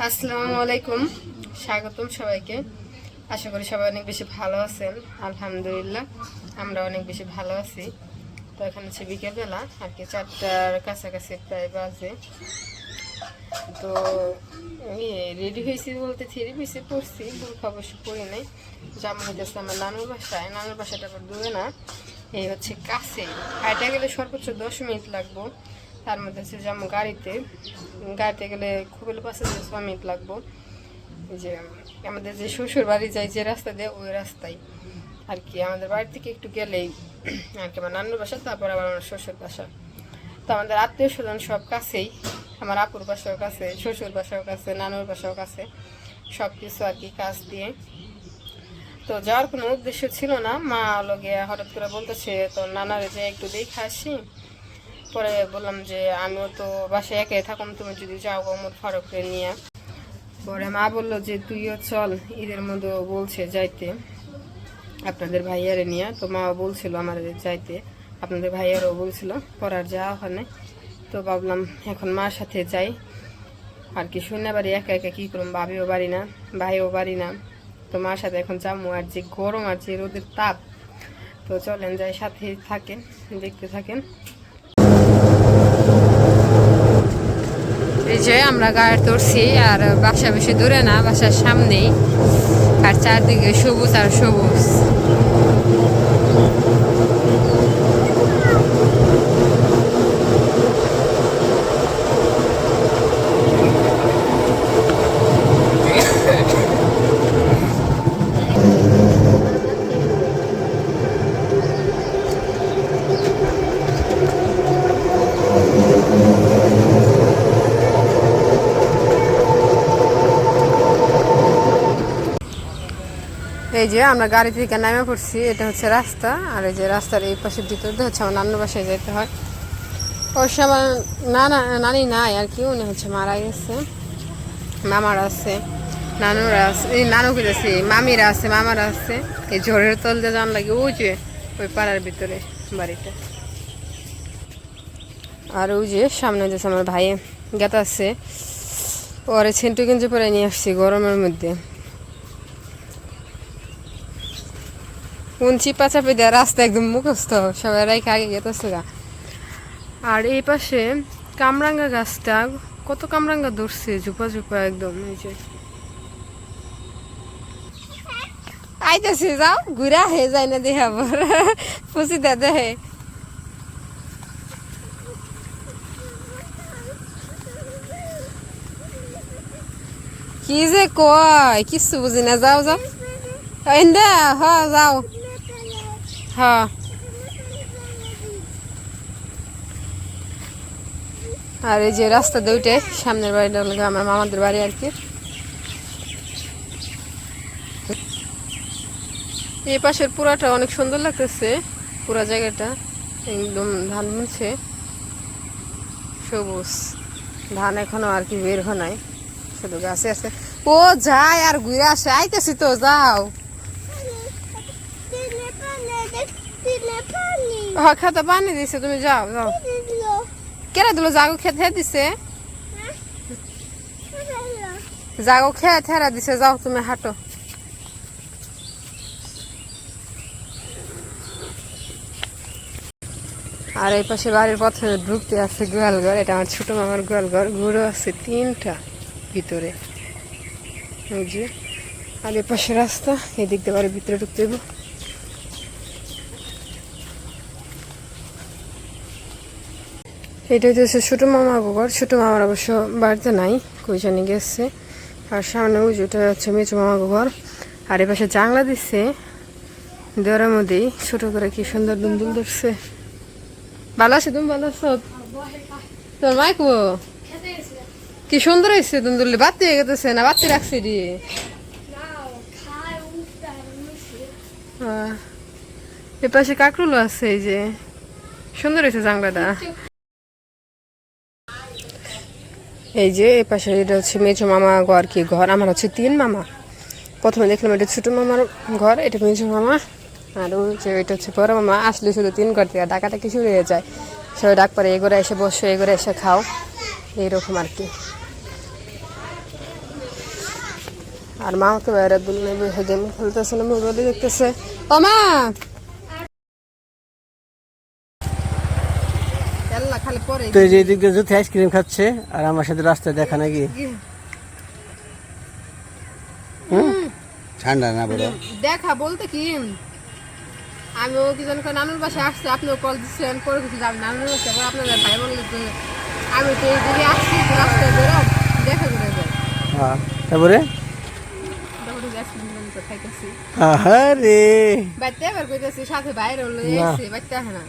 আসসালামু আলাইকুম, স্বাগতম সবাইকে। আশা করি সবাই অনেক বেশি ভালো আছেন। আলহামদুলিল্লাহ আমরা অনেক বেশি ভালো আছি। তো এখন হচ্ছে বিকেলবেলা আর কি, 4টার কাছাকাছি প্রায় বাজে। তো আমি রেডি হয়েছি বলতে থ্রি পিসে পড়ছি, বোরখা অবশ্য পরি নাই। জামা হইতেছে আমার নানুর বাসায়, নানুর বাসাটা আবার দূরে না, এই হচ্ছে কাছে, হাইটা গেলে সর্বোচ্চ 10 মিনিট লাগবো। তার মধ্যে হচ্ছে যেমন গাড়িতে গেলে খুব 5-6 মিনিট লাগবো। যে আমাদের যে শ্বশুর বাড়ি যাই যে রাস্তা দিয়ে, ওই রাস্তায় আর কি। আমাদের বাড়ি থেকে একটু গেলেই আর কি আমার নানুর বাসা, তারপর আবার আমার শ্বশুর বাসা। তো আমাদের আত্মীয় স্বজন সব কাছেই, আমার আপুর বাসাও কাছে, শ্বশুর বাসাও কাছে, নানুর বাসাও কাছে, সব কিছু আর কি কাছ দিয়ে। তো যাওয়ার কোনো উদ্দেশ্য ছিল না, মা লগে হঠাৎ করে বলতেছে তো নানারে যে একটু দেখে আসি। পরে বললাম যে আমিও তো বাসায় একাই থাকুম, তুমি যদি যাও ওমর ফারুককে নিয়ে। পরে মা বললো যে তুইও চল, ঈদের মধ্যে বলছে যাইতে আপনাদের ভাইয়ারে নিয়ে। তো মা বলছিল আমার যাইতে, আপনাদের ভাইয়ারও বলছিল, পড়ার যাওয়া ওখানে। তো ভাবলাম এখন মার সাথে যাই আর কি। শূন্য বাড়ি একা একা কী করুম, ভাবিও বাড়ি না, ভাইও বাড়ি না। তো মার সাথে এখন যাবো, আর যে গরম আর যে রোদের তাপ। তো চলেন যাই, সাথে থাকেন, দেখতে থাকেন। এই যে আমরা গাড়ি তুলছি, আর বাসা বেশি দূরে না, বাসার সামনেই, আর চারদিকে সবুজ আর সবুজ। এই যে আমরা গাড়ি থেকে নামে পড়ছি, এটা হচ্ছে রাস্তা। আর এই যে রাস্তার এই পাশের ভিতর দিয়ে হচ্ছে আমার নানুর বাসায় যেতে হয়। অবশ্য আমার নানি নাই আর কি, উনি হচ্ছে মারা গেছে। মামারা আছে, নানুরা আছে, এই নানু গেছে, মামিরা আছে, মামারা আছে। এই ঝড়ের তল দিয়ে জান লাগে ওই যে ওই পাড়ার ভিতরে বাড়িটা। আর ওই যে সামনে যে আমার ভাই গেত আছে, পরে ছেন্টু গেঞ্জি পরে নিয়ে আসছি গরমের মধ্যে। কোন চিপা চাপি দেওয়া রাস্তা একদম মুখস্থ, সবাই রাইকে আগে গেতেছে গা। আর এই পাশে কামরাঙ্গা গাছটা, কত কামরাঙ্গা ধরছে ঝুপা ঝুপা একদম। এই যে আইতেছে, যাও ঘুরা হে যায় না দেহা আবার পুষি দে দেহে। কি যে কয় কিছু বুঝি না, যাও যাও এন্দা, হ যাও, হ্যাঁ। আর এই যে রাস্তা দুইটাই, সামনের বাড়িটা হলো আমার মামাদের বাড়ি আর কি। এই পাশের পুরাটা অনেক সুন্দর লাগতেছে, পুরা জায়গাটা একদম ধান বুনছে, সবুজ ধান এখনো আর কি বের হয় নাই, শুধু গাছে আছে। ও যায় আর ঘুরে আসে, আইতেছি তো, যাও। হ্যাঁ খেতে পানি দিছে, তুমি যাও যাও। কেন দিল জাগো খেতে দিছে, জাগো খেয়ে থেরা দিছে, যাও তুমি হাঁটো। আর এই পাশে বাড়ির প্রথমে ঢুকতে আছে গোয়াল ঘর, এটা আমার ছোট মামার গোয়াল ঘর। গরু আছে 3টা ভিতরে, এই যে। আর এই পাশে রাস্তা, এই দিক দিয়ে বাড়ির ভিতরে ঢুকতে দেবো। এটা হচ্ছে ছোট মামা ঘর, ছোট মামার অবশ্য বাড়িতে নাই, কই জানি গেছে। আর সামনে ওই যেটা হচ্ছে মেচো মামা ঘর। আর এই পাশে জানলা দিচ্ছে দেওয়ার মধ্যেই, ছোট করে কি সুন্দর দুন্দুল ধরছে। ভালো আছে, তুমি ভালো আছো? তোর মাইকো কি সুন্দর হয়েছে দুন্দুল, বাতি হয়ে গেছে না, বাতি রাখছে দিয়ে। এ পাশে কাকরুল আছে, এই যে সুন্দর হয়েছে জানলাটা। এই যে এই পাশে এটা হচ্ছে মেজো মামা ঘর কি ঘর, আমার হচ্ছে 3 মামা। প্রথমে দেখলাম এটা ছোট মামার ঘর, এটা মেজো মামা। আর ওই যে এটা হচ্ছে বড় মামা। আসলে শুধু 3 ঘর থেকে ডাকাটাকি শুরু হয়ে যায়, সবাই ডাক পরে এগোরে এসে বসো, এগোরে এসে খাও, এইরকম আর কি। আর মা তো বাইরে দুলনে গেম খেলতেছে না, মোবাইলে দেখতেছে। ও মা এল্লা খালি পরে তো এই যে এদিক দিয়ে যুথি আইসক্রিম খাচ্ছে আর আমার সাথে রাস্তায় দেখা নাকি ঠান্ডা না বড় দেখা বলতে কি আমিও কি জানি নানুর বাসায় আসছে, আপনিও কল দিচ্ছেন, পরে কিছু যাবেন নানুর বাসায়, আবার আপনাদের ভাই বললে তো আমি তো এইদিকে আসছি রাস্তায় বেরো দেখা করে যাই। হ্যাঁ তারপরে খাইতেছি আরে বাইতে এবার কইতেছি সাথে বাইরে হলো এসে বাইতে আসে না।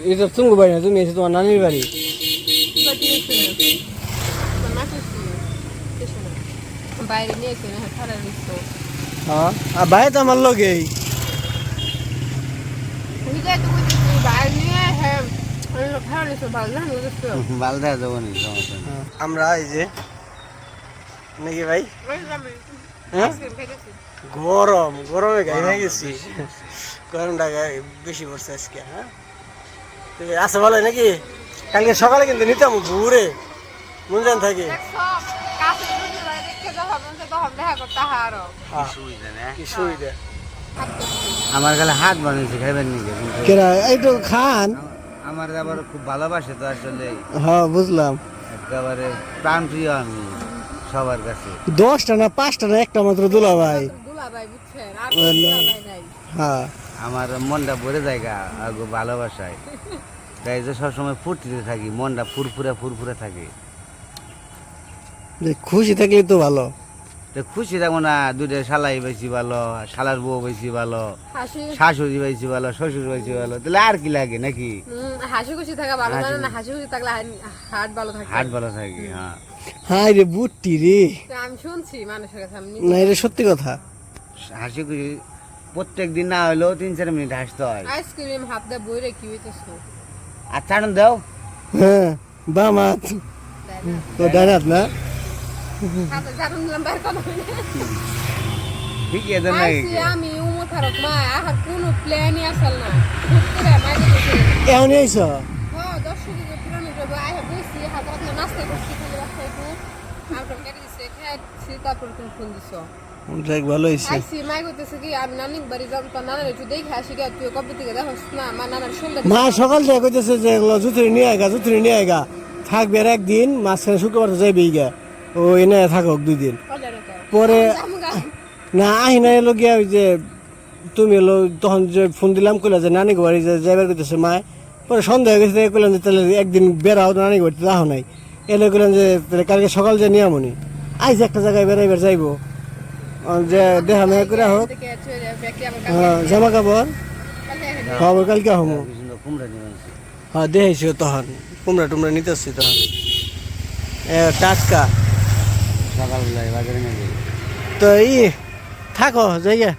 এই তো তুমি বাড়ি না, তুমি এসে তোমার নানির বাড়ি। বাইরে নিয়ে এসে খারাপ দিচ্ছে। হ্যাঁ আর বাইরে তো আমার লগেই আমরা এই যে নাকি ভাই গরমে গাই হয়ে গেছি, গরমটা বেশি পড়ছে আজকে। হ্যাঁ আচ্ছা ভালো নাকি কালকে সকালে কিন্তু নিতাম ঘুরে মুনজান থাকি কি সুবিধা আমার গালে হাত বানিয়েছে খাইবেন নাকি এইটু খান আমার আবার খুব ভালোবাসে তো আসলে। হ্যাঁ বুঝলাম, একেবারে প্রাণ প্রিয় আমি সবার কাছে। 10টা না 5টা না একটা মাত্র দুলা ভাই। হ্যাঁ আমার মনটা ভরে জায়গা ভালোবাসায়, তাই যে সবসময় ফুর্তিতে থাকি, মনটা ফুরফুরে থাকে। খুশি থাকলে তো ভালো। তো খুশি থাকবো না, দুটো শালাই বেশি ভালো, শালার বউ বেশি ভালো, শাশুড়ি বেশি ভালো, শ্বশুর বেশি ভালো, তাহলে আর কি লাগে নাকি? হাসি খুশি থাকা ভালো না, হাসি খুশি থাকলে হার্ট ভালো থাকে। হ্যাঁ হ্যাঁ রে বুট্টি রে, আমি শুনছি মানুষের কাছে, না এটা সত্যি কথা। হাসি খুশি প্রত্যেক দিন না হলেও 3-4 মিনিট হাসতে হয়। আইসক্রিম হাত দিয়ে বইরে কি হইতেছে? আর চাটন দাও। হ্যাঁ বামাত তো ডানাত না ঠিক আছে না আমি উমথারক মা আহার কোনো প্ল্যানই আসল না, এমন আইছ দর্শকের পুরানো যাবো আই বসি হাত রাখলে নাস্তা করছি, খালি রাস্তায় একটু আমরা কেটে দিচ্ছে খেয়েছি, তারপর তুমি ফোন দিছ। দেখ ভালো হয়েছে। আইসি মাই কইতেছে কি আমি নানির বাড়ি যাব, তো নানার একটু দেখে আসি গে, তুই কবে থেকে দেখছ না মা নানার শুনলে মা সকাল থেকে কইতেছে যে জুতরি নিয়ে আয়গা থাকবে আর একদিন, মাঝখানে শুক্রবার তো যাইবেই গা, ও এনে থাকক 2 দিন পরে না আহি না এলো গিয়া। ওই যে তুমি এলো তখন যে ফোন দিলাম কইলা যে নানি বাড়ি যাইবার কইতেছে মা, পরে সন্ধ্যা হয়ে গেছে, কইলাম যে তাহলে একদিন বেড়াও, নানি বাড়িতে যাও নাই, এলে কইলাম যে তাহলে কালকে সকাল যে নিয়ামনি আইজ একটা জায়গায় বেড়াইবার যাইবো, যে দেখা মেয়ে করে হোক। হ্যাঁ জামা কাপড় খবর কালকে হমো। হ্যাঁ দেখাইছি তখন কুমড়া নিতেছি তখন টাটকা সকালবেলায় বাজারে নিয়ে যাই। তো থাকো জায়গা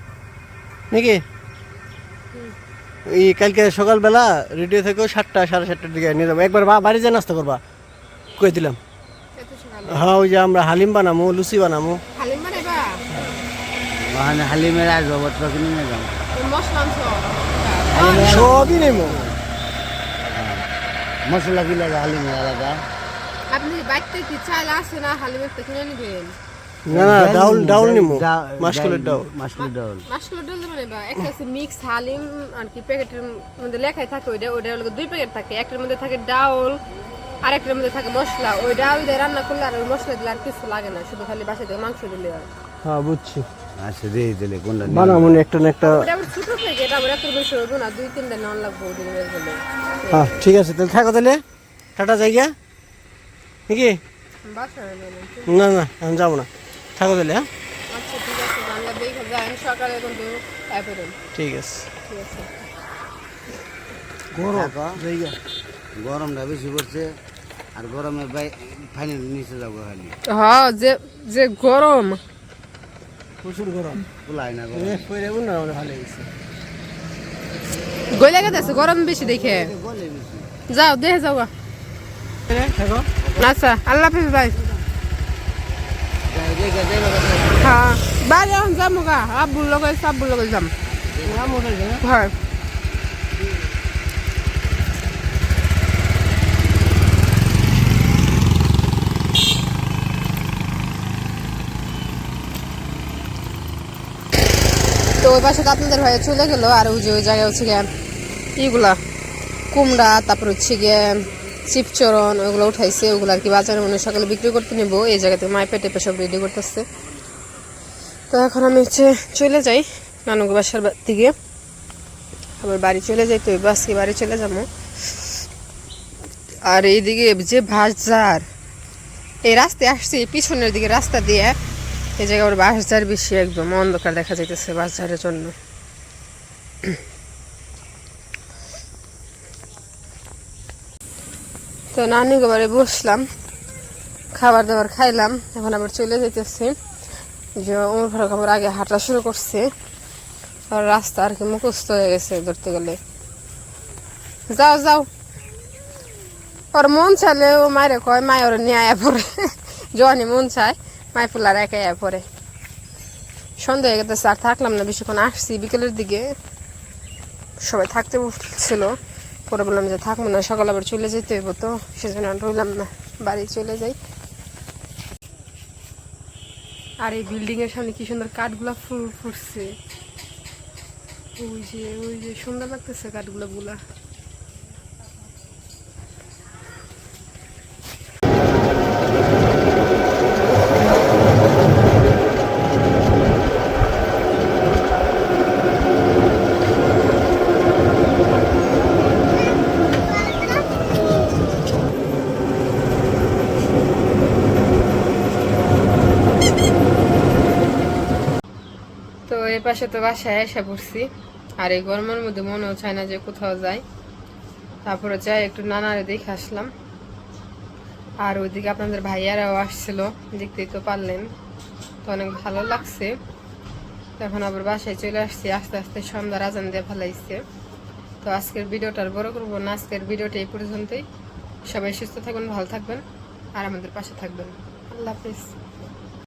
নাকি কালকে সকালবেলা রেডিও থেকে 7টা 7:30টার দিকে নিয়ে যাবো, একবার বাড়ি যা নাস্তা করবা কই দিলাম। হ্যাঁ ওই যে আমরা হালিম বানামো, লুচি বানামো। হালিমের আর রবট কিনে নিয়ে যাবো, সবই নেবো। মশলা কি লাগে হালিমের আলাদা? আপনি বাইতে কি চাল আছে না হালিমের থেকে কিনে নেবেন? না ডাউল নিমো, মাসকলের ডাউল। মাসকলের ডাউল মানে বা একটা আছে মিক্স হালিম আর কি, প্যাকেটের মধ্যে লেখাই থাকে, ওইটা হলো 2 প্যাকেট থাকে, একটার মধ্যে থাকে ডাউল আর একটার মধ্যে থাকে মশলা। ওই ডাউল দিয়ে রান্না করলে আর ওই মশলা দিলে আর কিছু লাগে না, শুধু খালি বাসা থেকে মাংস দিলে হয়। হ্যাঁ বুঝছি, আচ্ছা দিয়ে দিলে কোনটা বানাবো একটা না একটা। ওটা আবার ছোট প্যাকেট, আবার এত বেশি হইব না, 2-3টা নেওয়া লাগবে ওদের জন্য। হ্যাঁ ঠিক আছে তাহলে থাকো, তাহলে টাটা জায়গা নাকি? না আমি যাবো না, থাকো তাহলে। হ্যাঁ আচ্ছা ঠিক আছে, আমরা দেখে যাই সকালে কিন্তু ঠিক আছে। ঠিক আছে। গরমটা বেশি পড়ছে, আর গরমে ফাইনাল নিচে যাবো খালি। হ্যাঁ যে গরম, প্রচুর গরম, কুলাই না গলে গেছে গরম বেশি দেখে। যাও দেখে যাও। আচ্ছা আল্লাহ হাফিজ ভাই। হ্যাঁ বাইরে এখন যাবো গা, আব্বুর লগে যাম। হ্যাঁ তো ওই পাশে তো আপনাদের হয়ে চলে গেল। আর ওই যে ওই জায়গায় হচ্ছে গিয়ে ইগুলা কুমড়া, তারপর হচ্ছে গিয়ে চিপচরণ, ওগুলো উঠাইছে। ওগুলো আর কি বাজারে মনে সকালে বিক্রি করতে নেবো। এই জায়গাতে মাইপে টেপে সব রেডি করতেছে। তো এখন আমি হচ্ছে চলে যাই নানুকে বাসার দিকে, আবার বাড়ি চলে যাই। তো আজকে বাড়ি চলে যাবো। আর এইদিকে যে বাজার, এই রাস্তায় আসছি পিছনের দিকে রাস্তা দিয়ে, এই জায়গায় আবার বাজার বেশি, একদম অন্ধকার দেখা যাইতেছে বাজারের জন্য। তো নানুকে বাড়ি বসলাম, খাবার দাবার খাইলাম। এখন আবার চলে যাইতেছি যে ওমর ফারুক আবার আগে হাঁটা শুরু করছে। আর রাস্তা আর কি মুখস্থ হয়ে গেছে ধরতে গেলে। যাও যাও, ওর মন চাইলে ও মায়ের কয়, মায় ওর নিয়ে আয়া পড়ে। যখনই মন চায় মায় ফুলার একা আয়া পড়ে। সন্ধ্যা হয়ে গেছে, আর থাকলাম না বেশিক্ষণ। আসছি বিকেলের দিকে, সবাই থাকতে বলছিল। পরে বললাম যে থাকবো না, সকাল আবার চলে যেতে হইব, তো সেজন্য আর রইলাম না, বাড়ি চলে যাই। আর এই বিল্ডিং এর সামনে কি সুন্দর কাঠগুলা ফুল ফুটছে। ওই যে সুন্দর লাগতেছে কাঠগুলা গুলা। তো এই পাশে তো বাসায় এসে পড়ছি। আর এই গরমের মধ্যে মনেও চায় না যে কোথাও যাই। তারপরে যাই একটু নানারে দেখে আসলাম। আর ওইদিকে আপনাদের ভাইয়ারাও আসছিল, দেখতেই তো পারলেন। তো অনেক ভালো লাগছে। তখন আবার বাসায় চলে আসছি, আস্তে আস্তে সন্ধ্যার আজান দিয়ে ফেলাইছে। তো আজকের ভিডিওটা আর বড় করবো না, আজকের ভিডিওটা এই পর্যন্তই। সবাই সুস্থ থাকবেন, ভালো থাকবেন, আর আমাদের পাশে থাকবেন। আল্লাহ হাফিজ।